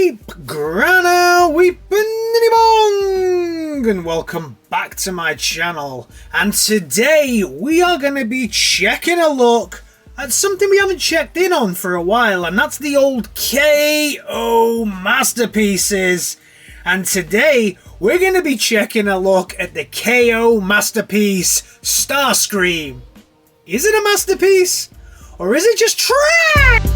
weep, grana weepity bong, and welcome back to my channel. And today we are going to be checking a look at something we haven't checked in on for a while, and that's the old KO masterpieces. And today we're going to be checking a look at the KO masterpiece Starscream. Is it a masterpiece? Or is it just trash?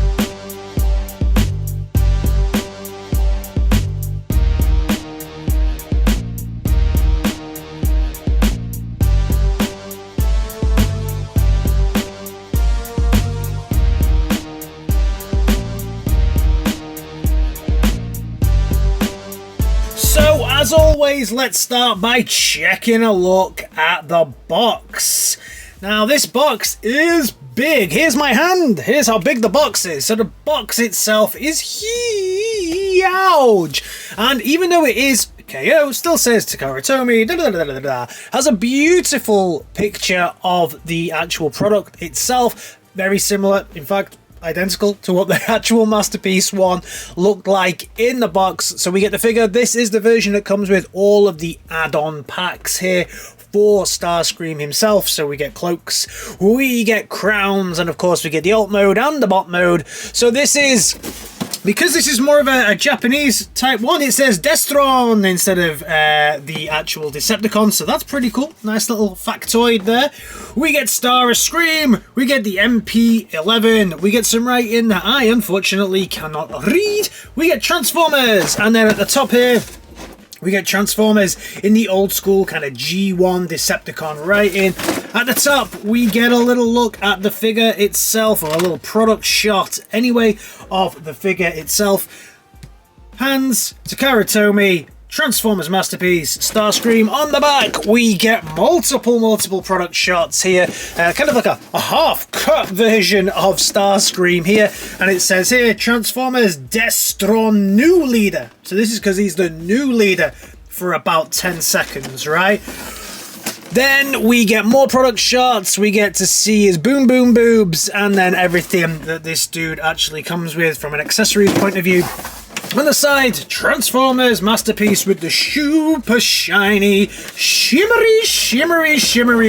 So, as always, let's start by checking a look at the box. Now, this box is big. Here's my hand. Here's how big the box is. So the box itself is huge. And even though it is KO, still says Coronation, has a beautiful picture of the actual product itself. Very similar, in fact, identical to what the actual masterpiece one looked like in the box. So we get the figure. This is the version that comes with all of the add-on packs here for Starscream himself. So we get cloaks, we get crowns, and of course we get the alt mode and the bot mode. So this is, because this is more of a Japanese type one, it says Destron instead of the actual Decepticon, so that's pretty cool. Nice little factoid there. We get Starscream, we get the MP-11, we get some writing that I unfortunately cannot read, we get Transformers, and then at the top here, we get Transformers in the old school kind of G1 Decepticon writing. At the top, we get a little look at the figure itself, or a little product shot, anyway, of the figure itself. Hands, Takara Tomy, Transformers Masterpiece, Starscream. On the back, we get multiple product shots here. Kind of like a half-cut version of Starscream here. And it says here, Transformers Destron New Leader. So this is because he's the new leader for about 10 seconds, right? Then we get more product shots, we get to see his boom boobs, and then everything that this dude actually comes with from an accessories point of view. On the side, Transformers Masterpiece with the super shiny, shimmery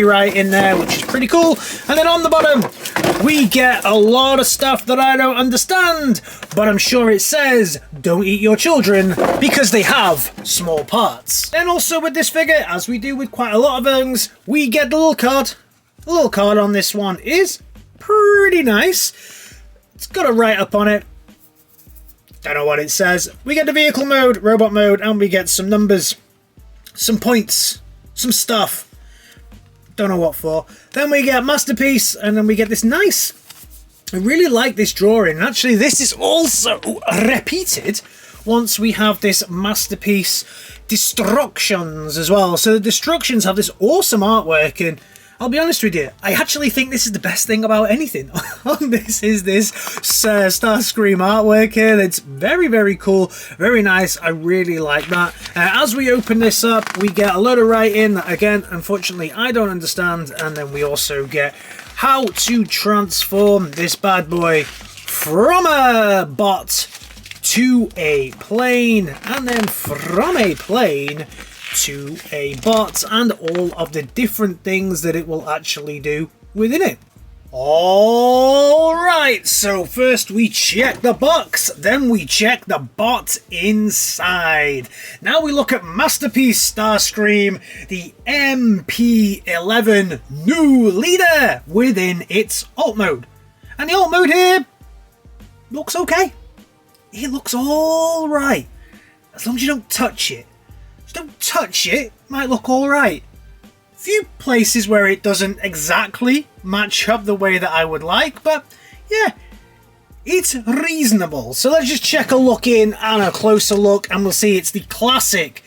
right in there, which is pretty cool. And then on the bottom, we get a lot of stuff that I don't understand, but I'm sure it says, don't eat your children, because they have small parts. Then also with this figure, as we do with quite a lot of things, we get the little card. The little card on this one is pretty nice. It's got a write-up on it. Don't know what it says. We get the vehicle mode, robot mode, and we get some numbers, some points, some stuff. Don't know what for. Then we get Masterpiece, and then we get this nice. I really like this drawing. Actually, this is also repeated once we have this Masterpiece Destructions as well. So the Destructions have this awesome artwork, and I'll be honest with you, I actually think this is the best thing about anything on this is this Starscream artwork here. It's very cool, very nice. I really like that. As we open this up, we get a load of writing that, again, unfortunately, I don't understand. And then we also get how to transform this bad boy from a bot to a plane, and then from a plane to a bot, and all of the different things that it will actually do within it. Alright, so first we check the box, then we check the bot inside. Now we look at Masterpiece Starscream, the MP-11 new leader within its alt mode. And the alt mode here looks okay. It looks alright, as long as you don't touch it. Don't touch it, might look alright. Few places where it doesn't exactly match up the way that I would like, but yeah, it's reasonable. So let's just check a look in and a closer look, and we'll see it's the classic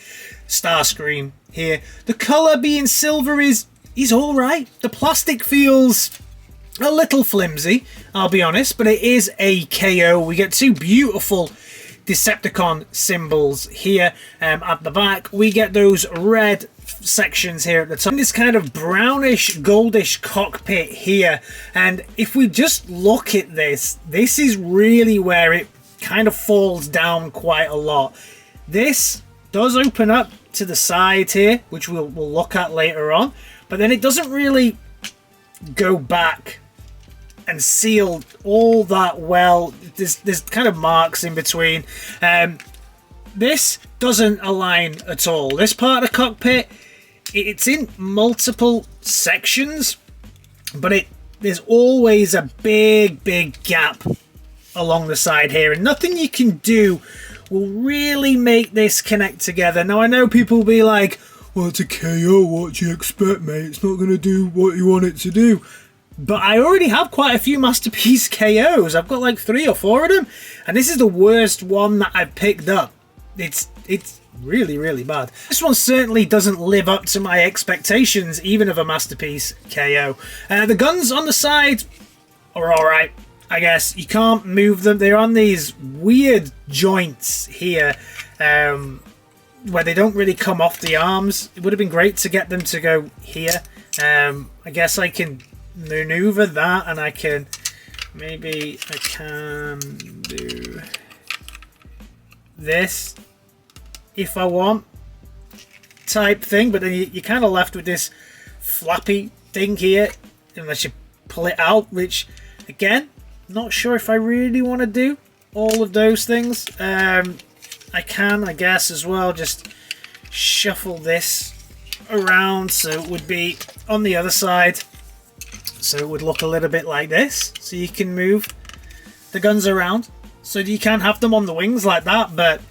Starscream here. The colour being silver is alright. The plastic feels a little flimsy, I'll be honest, but it is a KO. We get two beautiful Decepticon symbols here at the back. We get those red sections here at the top. This kind of brownish, goldish cockpit here. And if we just look at this, this is really where it kind of falls down quite a lot. This does open up to the side here, which we'll look at later on, but then it doesn't really go back and seal all that well. There's kind of marks in between. This doesn't align at all. This part of the cockpit, it's in multiple sections, but there's always a big gap along the side here, and nothing you can do will really make this connect together. Now, I know people will be like, well, it's a KO, what do you expect, mate? It's not going to do what you want it to do. But I already have quite a few Masterpiece KOs. I've got like 3 or 4 of them, and this is the worst one that I've picked up. It's really bad. This one certainly doesn't live up to my expectations, even of a Masterpiece KO. The guns on the side are alright, I guess. You can't move them. They're on these weird joints here, where they don't really come off the arms. It would have been great to get them to go here. I guess I can maneuver that, and I can do this if I want, type thing, but then you're kind of left with this flappy thing here unless you pull it out, which again, not sure if I really want to do all of those things. I can, I guess, as well just shuffle this around so it would be on the other side, so it would look a little bit like this, so you can move the guns around, so you can have them on the wings like that. But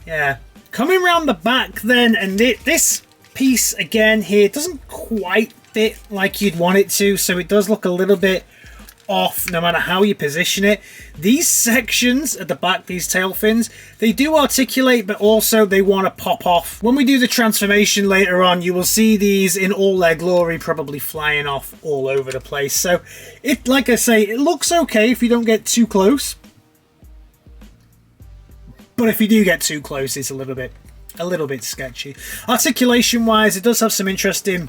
yeah, coming around the back then, and this piece again here doesn't quite fit like you'd want it to, so it does look a little bit off no matter how you position it. These sections at the back, these tail fins, they do articulate, but also they want to pop off. When we do the transformation later on, you will see these in all their glory probably flying off all over the place. So it, like I say, it looks okay if you don't get too close, but if you do get too close, it's a little bit sketchy. Articulation wise, it does have some interesting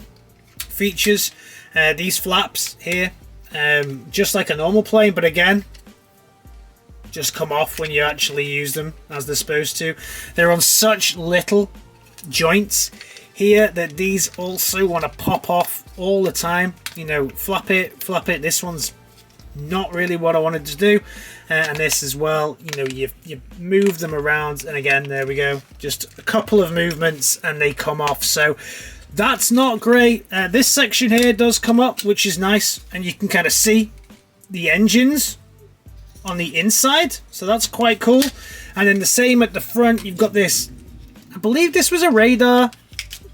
features. These flaps here, just like a normal plane, but again, just come off when you actually use them as they're supposed to. They're on such little joints here that these also want to pop off all the time. You know, flap it. This one's not really what I wanted to do, and this as well. You know, you move them around, and again, there we go, just a couple of movements and they come off. So that's not great. This section here does come up, which is nice, and you can kind of see the engines on the inside, so that's quite cool. And then the same at the front, you've got this, I believe this was a radar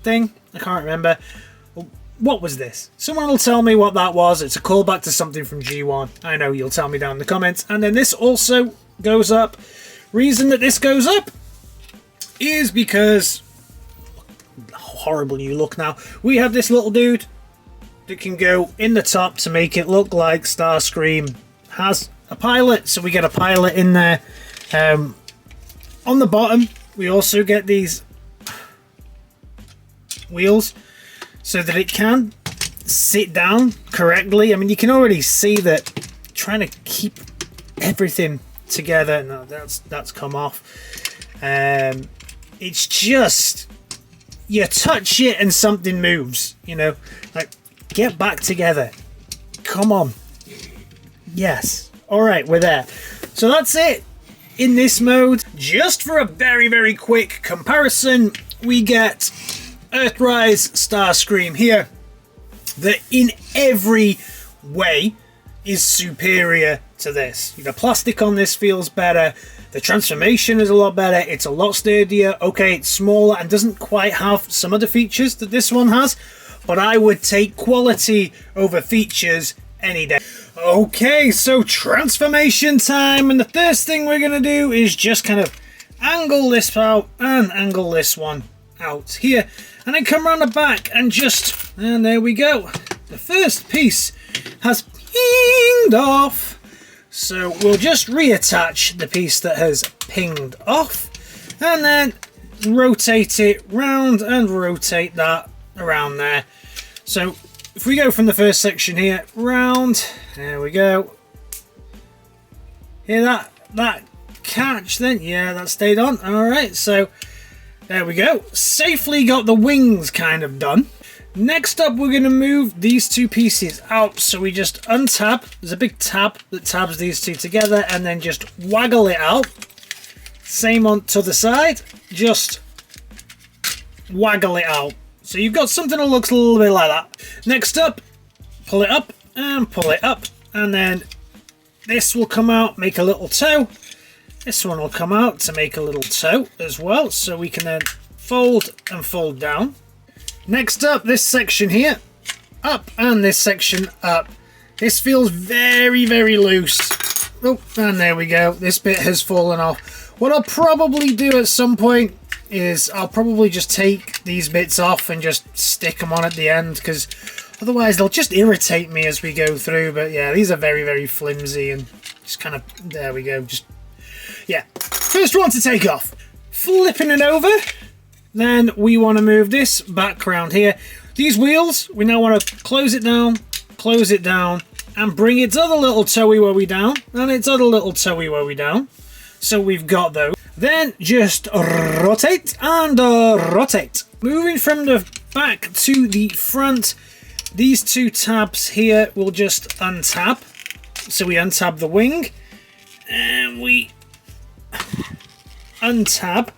thing, I can't remember. What was this? Someone will tell me what that was. It's a callback to something from G1. I know, you'll tell me down in the comments. And then this also goes up. Reason that this goes up is because, how horrible you look now, we have this little dude that can go in the top to make it look like Starscream has a pilot. So we get a pilot in there. On the bottom, we also get these wheels so that it can sit down correctly. I mean, you can already see that trying to keep everything together. No, that's come off. It's just, you touch it and something moves, you know, like, get back together, come on. Yes, all right, we're there. So that's it in this mode. Just for a very quick comparison, we get Earthrise Starscream here, that in every way is superior to this. The plastic on this feels better, the transformation is a lot better, it's a lot sturdier. Okay, it's smaller and doesn't quite have some of the features that this one has, but I would take quality over features any day. Okay, so transformation time, and the first thing we're gonna do is just kind of angle this out and angle this one out here, and then come around the back and just, and there we go. The first piece has pinged off, so we'll just reattach the piece that has pinged off, and then rotate it round and rotate that around there. So if we go from the first section here round, there we go. Here, that catch then. Yeah, that stayed on. Alright, so there we go. Safely got the wings kind of done. Next up, we're going to move these two pieces out. So we just untab. There's a big tab that tabs these two together, and then just waggle it out. Same on to the side. Just waggle it out. So you've got something that looks a little bit like that. Next up, pull it up and pull it up. And then this will come out, make a little toe. This one will come out to make a little toe as well. So we can then fold and fold down. Next up, this section here, up, and this section up. This feels very, very loose. Oh, and there we go. This bit has fallen off. What I'll probably do at some point is I'll probably just take these bits off and just stick them on at the end, because otherwise they'll just irritate me as we go through. But yeah, these are very, very flimsy and just kind of, there we go. Just, yeah. First one to take off. Flipping it over. Then we want to move this back around here. These wheels, we now want to close it down, and bring its other little toey woey down, and its other little toey woey down. So we've got those. Then just rotate and rotate. Moving from the back to the front, these two tabs here will just untab. So we untab the wing, and we untab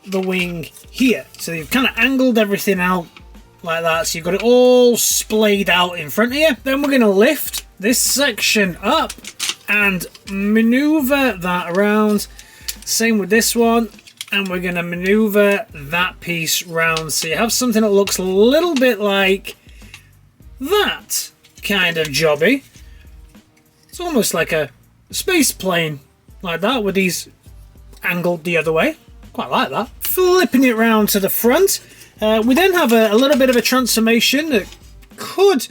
the wing here. So you've kind of angled everything out like that, so you've got it all splayed out in front of you. Then we're going to lift this section up and maneuver that around. Same with this one, and we're going to maneuver that piece round, so you have something that looks a little bit like that kind of jobby. It's almost like a space plane like that, with these angled the other way. Quite like that. Flipping it round to the front. We then have a little bit of a transformation that could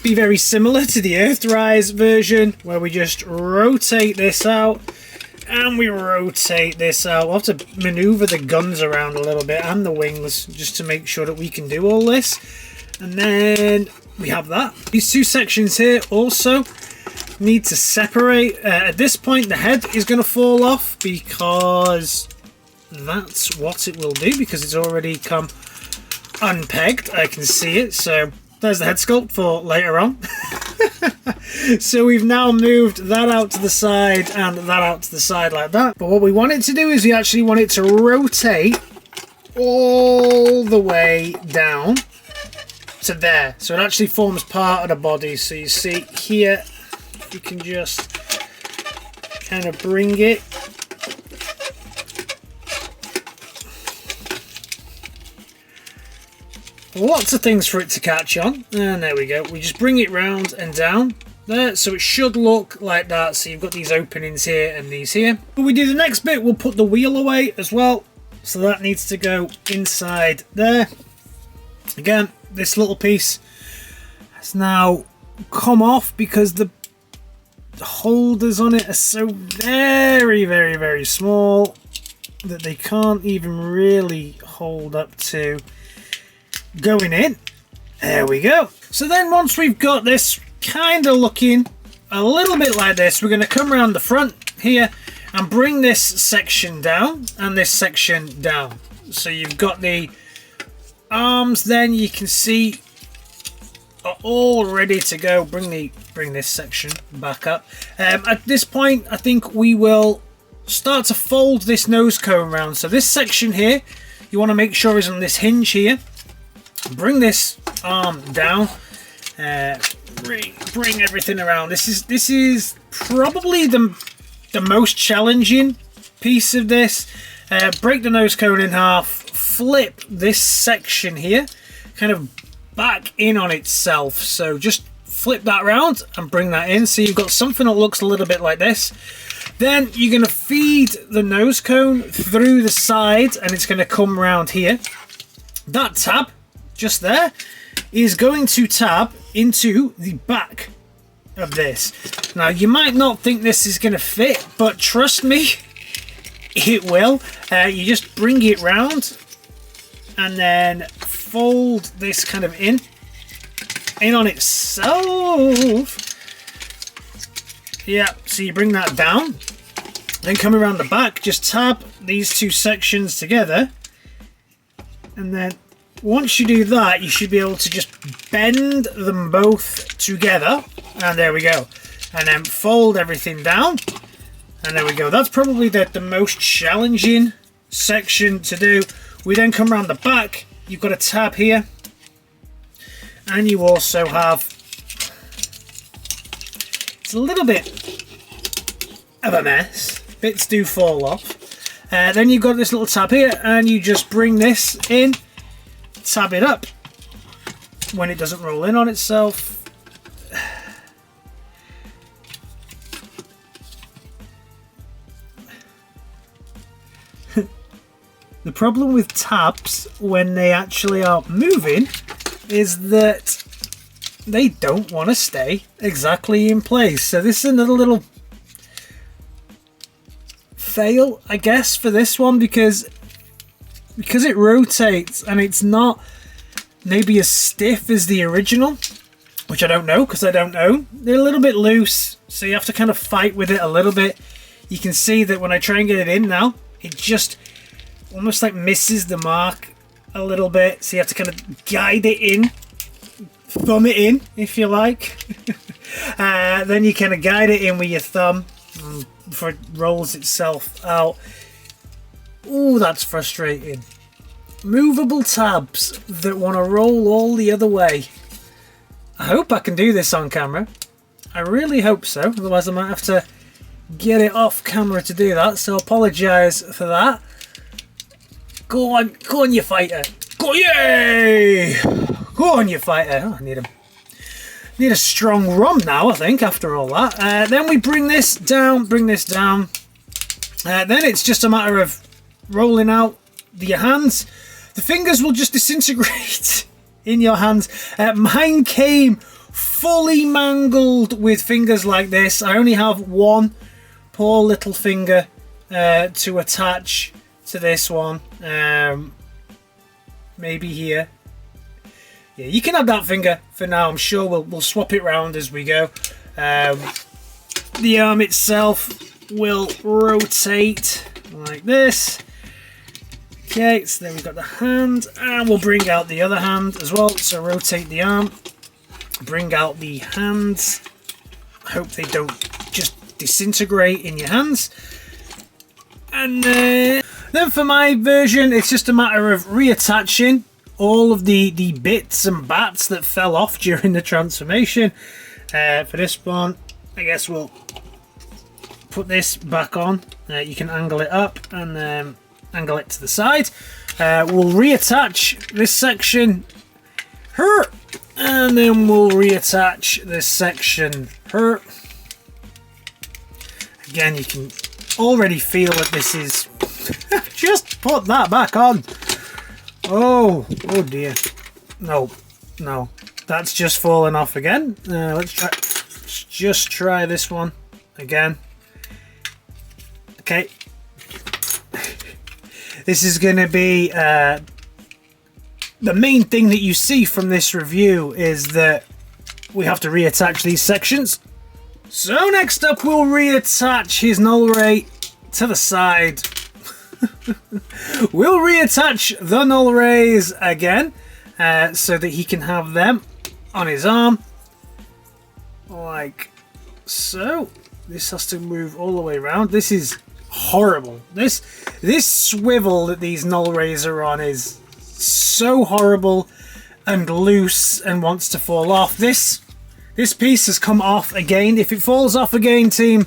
be very similar to the Earthrise version, where we just rotate this out and we rotate this out. We'll have to maneuver the guns around a little bit and the wings just to make sure that we can do all this. And then we have that. These two sections here also need to separate. At this point, the head is going to fall off because that's what it will do, because it's already come unpegged. I can see it. So there's the head sculpt for later on. So we've now moved that out to the side and that out to the side like that. But what we want it to do is we actually want it to rotate all the way down to there. So it actually forms part of the body. So you see here, you can just kind of bring it lots of things for it to catch on, and there we go. We just bring it round and down there, so it should look like that. So you've got these openings here and these here. But we do the next bit, we'll put the wheel away as well, so that needs to go inside there. Again, this little piece has now come off because the holders on it are so very, very, very small that they can't even really hold up to going in. There we go. So then once we've got this kind of looking a little bit like this, we're going to come around the front here and bring this section down and this section down. So you've got the arms, then you can see are all ready to go. Bring this section back up. At this point, I think we will start to fold this nose cone around. So this section here, you want to make sure is on this hinge here. Bring this arm down. Bring everything around. This is probably the most challenging piece of this. Break the nose cone in half. Flip this section here, kind of back in on itself. So just flip that around and bring that in. So you've got something that looks a little bit like this. Then you're going to feed the nose cone through the side, and it's going to come around here. That tab just there is going to tab into the back of this. Now you might not think this is going to fit, but trust me, it will. You just bring it round and then fold this kind of in on itself. Yeah, so you bring that down Then come around the back, just tab these two sections together, and then once you do that, you should be able to just bend them both together, and there we go. And then fold everything down, and there we go. That's probably the most challenging section to do. We then come around the back, you've got a tab here, and you also have, it's a little bit of a mess, bits do fall off. Then you've got this little tab here, and you just bring this in, tab it up when it doesn't roll in on itself. The problem with tabs when they actually are moving is that they don't want to stay exactly in place. So this is another little fail, I guess, for this one, because it rotates and it's not maybe as stiff as the original, which I don't know because I don't know. They're a little bit loose, so you have to kind of fight with it a little bit. You can see that when I try and get it in now, it just almost like misses the mark a little bit, so you have to kind of guide it in, thumb it in if you like. Then you kind of guide it in with your thumb before it rolls itself out. Ooh, that's frustrating. Movable tabs that want to roll all the other way. I hope I can do this on camera. I really hope so, otherwise I might have to get it off camera to do that, so apologise for that. Go on, you fighter. Go, yay! Go on, you fighter. Oh, I need a strong rum now, I think, after all that. Then we bring this down, Then it's just a matter of rolling out your hands. The fingers will just disintegrate in your hands. Mine came fully mangled with fingers like this. I only have one poor little finger to attach to this one. Maybe here. Yeah, you can have that finger for now. I'm sure we'll swap it round as we go. The arm itself will rotate like this. Okay, so then we've got the hand, and we'll bring out the other hand as well. So rotate the arm, bring out the hands. Hope they don't just disintegrate in your hands. And then for my version, it's just a matter of reattaching all of the bits and bats that fell off during the transformation. For this one, I guess we'll put this back on. You can angle it up and angle it to the side. We'll reattach this section here, and then we'll reattach this section here. Again, you can already feel that this is just put that back on. Oh dear. No, that's just fallen off again. Let's just try this one again. Okay. This is going to be the main thing that you see from this review is that we have to reattach these sections. So next up, we'll reattach his null ray to the side. We'll reattach the null rays again so that he can have them on his arm like so. This has to move all the way around. This is horrible. This swivel that these null rays are on is so horrible and loose and wants to fall off. This piece has come off again. If it falls off again, team,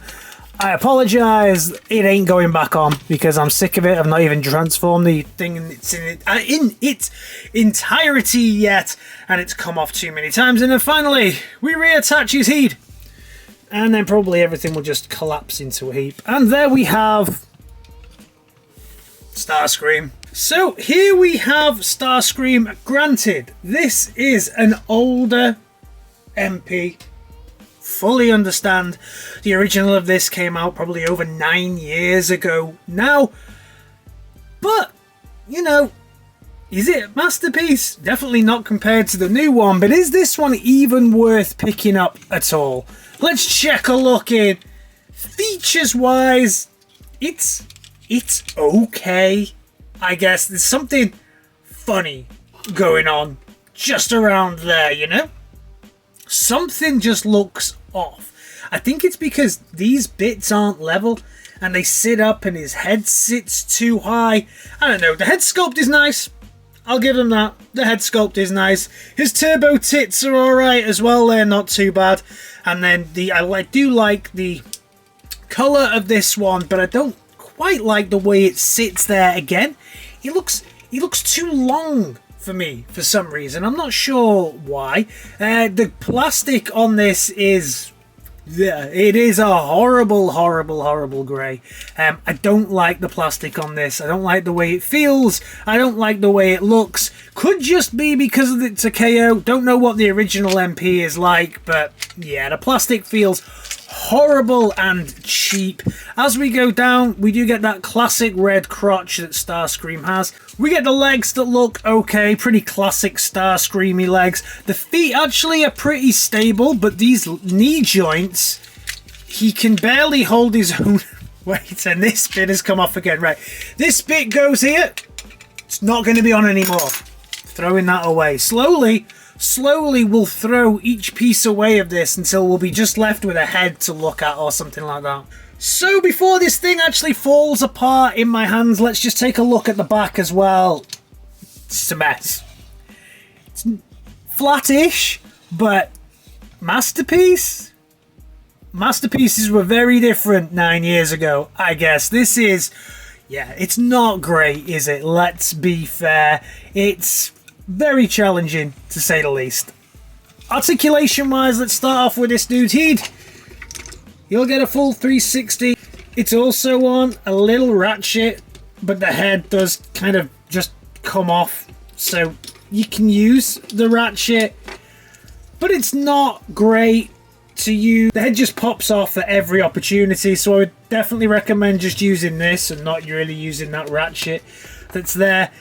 I apologise. It ain't going back on because I'm sick of it. I've not even transformed the thing in its entirety yet, and it's come off too many times. And then finally, we reattach his head, and then probably everything will just collapse into a heap. And there we have Starscream. So here we have Starscream. Granted, this is an older MP. Fully understand. The original of this came out probably over 9 years ago now. But, you know, is it a masterpiece? Definitely not compared to the new one. But is this one even worth picking up at all? Let's check a look in. Features-wise, it's okay, I guess. There's something funny going on just around there, you know? Something just looks off. I think it's because these bits aren't level and they sit up and his head sits too high. I don't know. The head sculpt is nice. I'll give him that. The head sculpt is nice. His turbo tits are alright as well. They're not too bad. And then I do like the colour of this one, but I don't quite like the way it sits there again. He looks too long for me for some reason. I'm not sure why. The plastic on this is... yeah, it is a horrible, horrible, horrible grey. I don't like the plastic on this. I don't like the way it feels. I don't like the way it looks. Could just be because it's a KO. Don't know what the original MP is like, but yeah, the plastic feels horrible and cheap. As we go down, we do get that classic red crotch that Starscream has. We get the legs that look okay, pretty classic Starscreamy legs. The feet actually are pretty stable, but these knee joints, he can barely hold his own weight, and this bit has come off again. Right, this bit goes here. It's not going to be on anymore. Throwing that away. Slowly we'll throw each piece away of this until we'll be just left with a head to look at or something like that. So before this thing actually falls apart in my hands, let's just take a look at the back as well. It's a mess. It's flattish, but masterpiece? Masterpieces were very different 9 years ago, I guess. This is... yeah, it's not great, is it? Let's be fair. It's very challenging, to say the least. Articulation-wise, let's start off with this dude. You'll get a full 360. It's also on a little ratchet, but the head does kind of just come off, so you can use the ratchet, but it's not great to use. The head just pops off at every opportunity, so I would definitely recommend just using this and not really using that ratchet that's there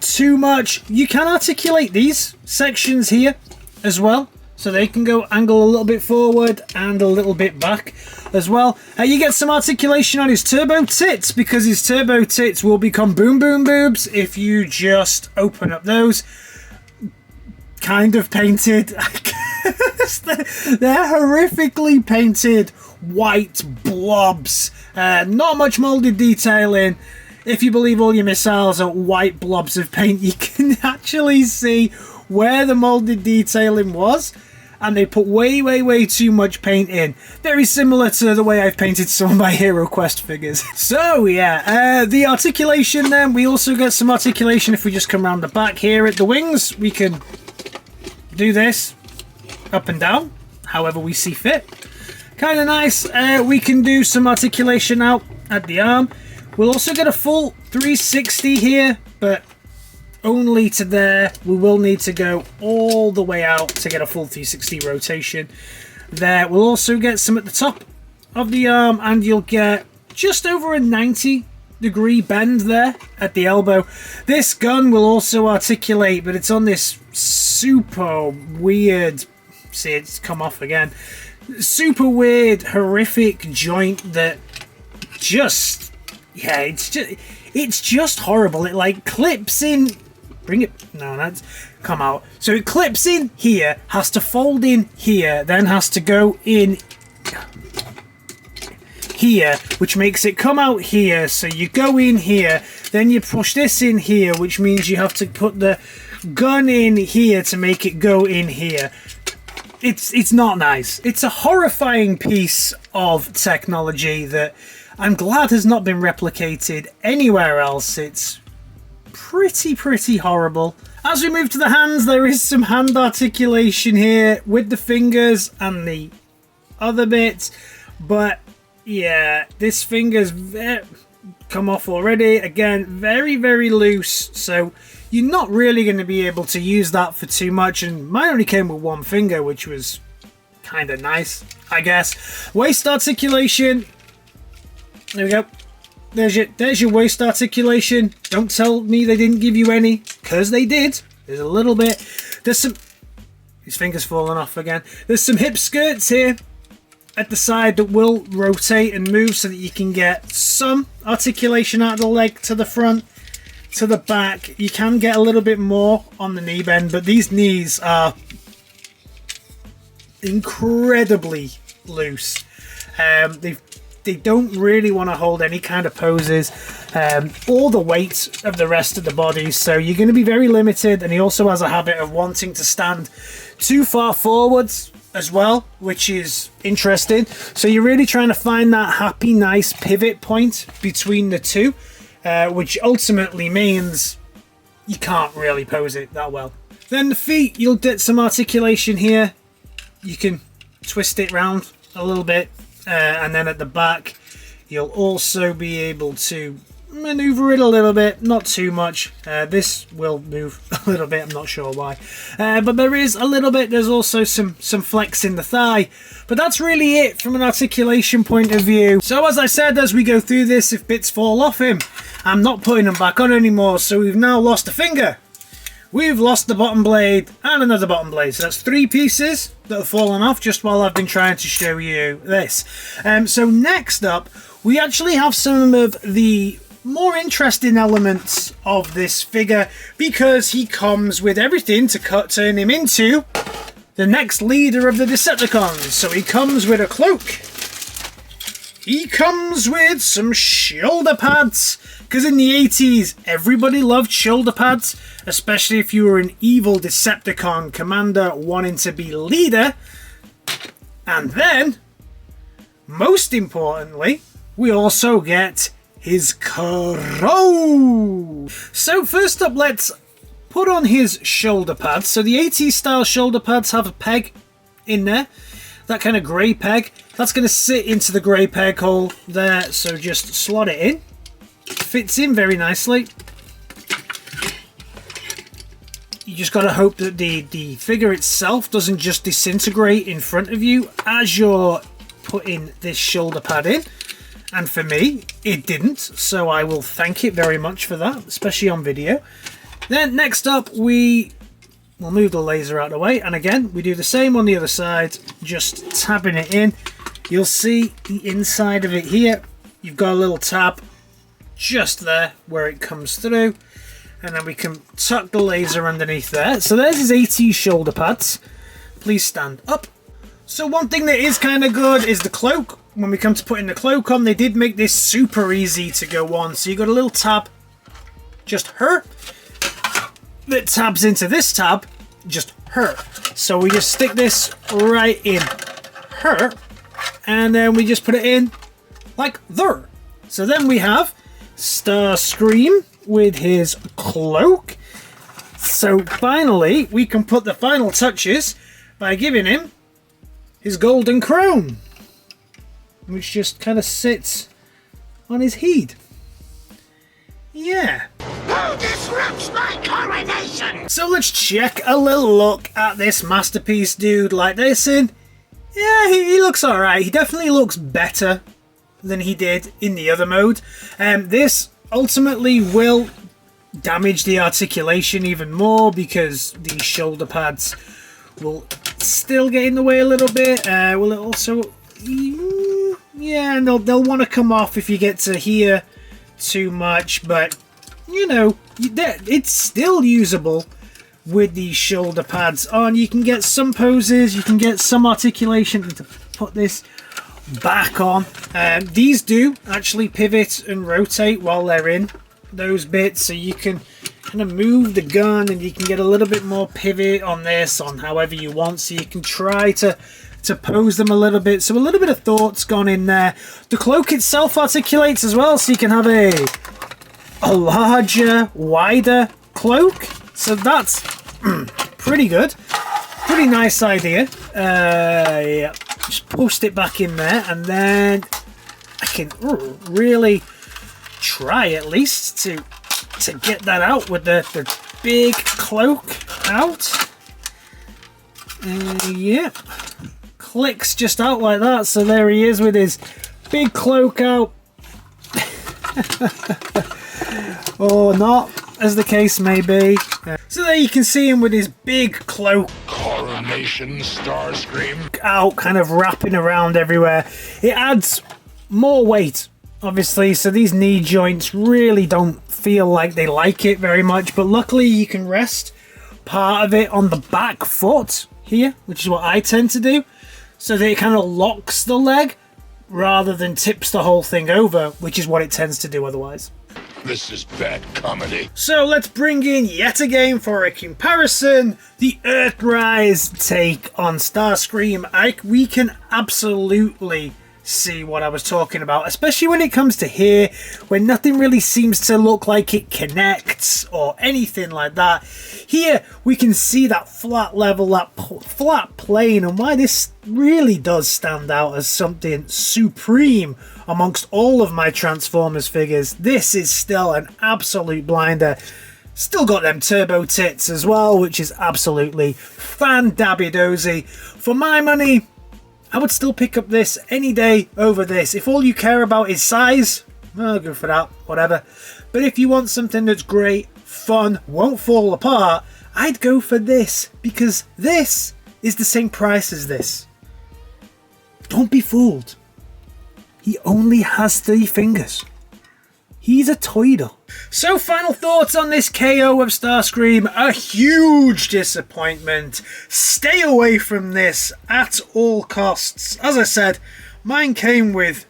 too much. You can articulate these sections here as well, so they can go angle a little bit forward and a little bit back as well. You get some articulation on his turbo tits, because his turbo tits will become boom boom boobs if you just open up those. Kind of painted. They're horrifically painted white blobs. Not much molded detailing. If you believe all your missiles are white blobs of paint, you can actually see where the molded detailing was, and they put way too much paint in. Very similar to the way I've painted some of my Hero Quest figures. So yeah, the articulation then, we also get some articulation if we just come around the back here at the wings. We can do this up and down, however we see fit. Kind of nice. We can do some articulation out at the arm. We'll also get a full 360 here, but only to there. We will need to go all the way out to get a full 360 rotation there. We'll also get some at the top of the arm, and you'll get just over a 90-degree bend there at the elbow. This gun will also articulate, but it's on this super weird... see, it's come off again. Super weird, horrific joint that just... yeah, it's just horrible. It like clips in. Bring it. No, that's come out. So it clips in here, has to fold in here, then has to go in here, which makes it come out here. So you go in here, then you push this in here, which means you have to put the gun in here to make it go in here. It's not nice. It's a horrifying piece of technology that I'm glad has not been replicated anywhere else. It's pretty horrible. As we move to the hands, there is some hand articulation here with the fingers and the other bits, but yeah, this finger's come off already. Again, very loose, so you're not really going to be able to use that for too much, and mine only came with one finger, which was kind of nice, I guess. Waist articulation. There we go. There's your waist articulation. Don't tell me they didn't give you any, because they did. There's a little bit. There's some... his finger's falling off again. There's some hip skirts here at the side that will rotate and move so that you can get some articulation out of the leg to the front, to the back. You can get a little bit more on the knee bend, but these knees are incredibly loose. They don't really want to hold any kind of poses or the weight of the rest of the body, so you're going to be very limited. And he also has a habit of wanting to stand too far forwards as well, which is interesting. So you're really trying to find that happy, nice pivot point between the two, which ultimately means you can't really pose it that well. Then the feet, you'll get some articulation here. You can twist it round a little bit, and then at the back you'll also be able to maneuver it a little bit, not too much. This will move a little bit, I'm not sure why, but there is a little bit. There's also some flex in the thigh, but that's really it from an articulation point of view. So as I said, as we go through this, if bits fall off him, I'm not putting them back on anymore. So we've now lost a finger, we've lost the bottom blade, and another bottom blade. So that's 3 pieces that have fallen off just while I've been trying to show you this. So next up, we actually have some of the more interesting elements of this figure, because he comes with everything to turn him into the next leader of the Decepticons. So he comes with a cloak, he comes with some shoulder pads, because in the 80s everybody loved shoulder pads, especially if you were an evil Decepticon commander wanting to be leader. And then, most importantly, we also get his crow. So first up, let's put on his shoulder pads. So the 80s style shoulder pads have a peg in there, that kind of grey peg. That's going to sit into the grey peg hole there, so just slot it in. Fits in very nicely. You just got to hope that the figure itself doesn't just disintegrate in front of you as you're putting this shoulder pad in. And for me, it didn't, so I will thank it very much for that, especially on video. Then next up, we'll move the laser out of the way, and again, we do the same on the other side, just tabbing it in. You'll see the inside of it here. You've got a little tab just there where it comes through, and then we can tuck the laser underneath there. So there's his 80s shoulder pads. Please stand up. So one thing that is kind of good is the cloak. When we come to putting the cloak on, they did make this super easy to go on. So you got a little tab, just her, that tabs into this tab, just her. So we just stick this right in her, and then we just put it in like there. So then we have Starscream with his cloak. So finally, we can put the final touches by giving him his golden crown, which just kind of sits on his head. Yeah. Who disrupts my coronation? So let's check a little look at this masterpiece dude like this, and yeah, he looks alright. He definitely looks better than he did in the other mode. This ultimately will damage the articulation even more, because these shoulder pads will still get in the way a little bit. Will it also... yeah, and they'll want to come off if you get to here too much, but you know, it's still usable with these shoulder pads on. You can get some poses, you can get some articulation to put this back on. These do actually pivot and rotate while they're in those bits, so you can kind of move the gun and you can get a little bit more pivot on this, on however you want, so you can try to pose them a little bit. So a little bit of thought's gone in there. The cloak itself articulates as well, so you can have a larger, wider cloak. So that's pretty good. Pretty nice idea. Yeah, just post it back in there, and then I can really try at least to get that out with the big cloak out. Yep. Clicks just out like that, so there he is with his big cloak out. Or not, as the case may be. So there you can see him with his big cloak. Coronation. Coronation, Starscream. Out, kind of wrapping around everywhere. It adds more weight, obviously, so these knee joints really don't feel like they like it very much, but luckily you can rest part of it on the back foot here, which is what I tend to do, so that it kind of locks the leg rather than tips the whole thing over, which is what it tends to do otherwise. This is bad comedy. So let's bring in yet again for a comparison the Earthrise take on Starscream. We can absolutely see what I was talking about, especially when it comes to here, when nothing really seems to look like it connects or anything like that. Here we can see that flat level, that flat plane, and why this really does stand out as something supreme amongst all of my Transformers figures. This is still an absolute blinder. Still got them turbo tits as well, which is absolutely fan-dabby-dozy. For my money, I would still pick up this any day over this. If all you care about is size, well, go for that, whatever. But if you want something that's great, fun, won't fall apart, I'd go for this, because this is the same price as this. Don't be fooled. He only has 3 fingers. He's a toy doll. So final thoughts on this KO of Starscream. A huge disappointment. Stay away from this at all costs. As I said, mine came with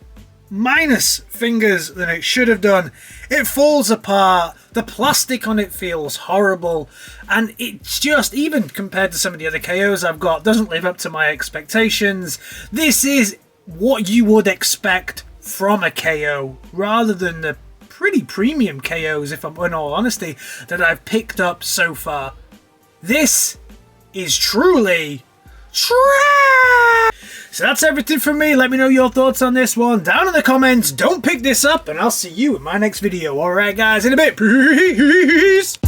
minus fingers than it should have done. It falls apart. The plastic on it feels horrible. And it's just, even compared to some of the other KOs I've got, doesn't live up to my expectations. This is what you would expect from a KO rather than the pretty premium KOs, if I'm in all honesty, that I've picked up so far. This is truly trash. So that's everything from me. Let me know your thoughts on this one down in the comments. Don't pick this up, and I'll see you in my next video. Alright guys, in a bit. Peace.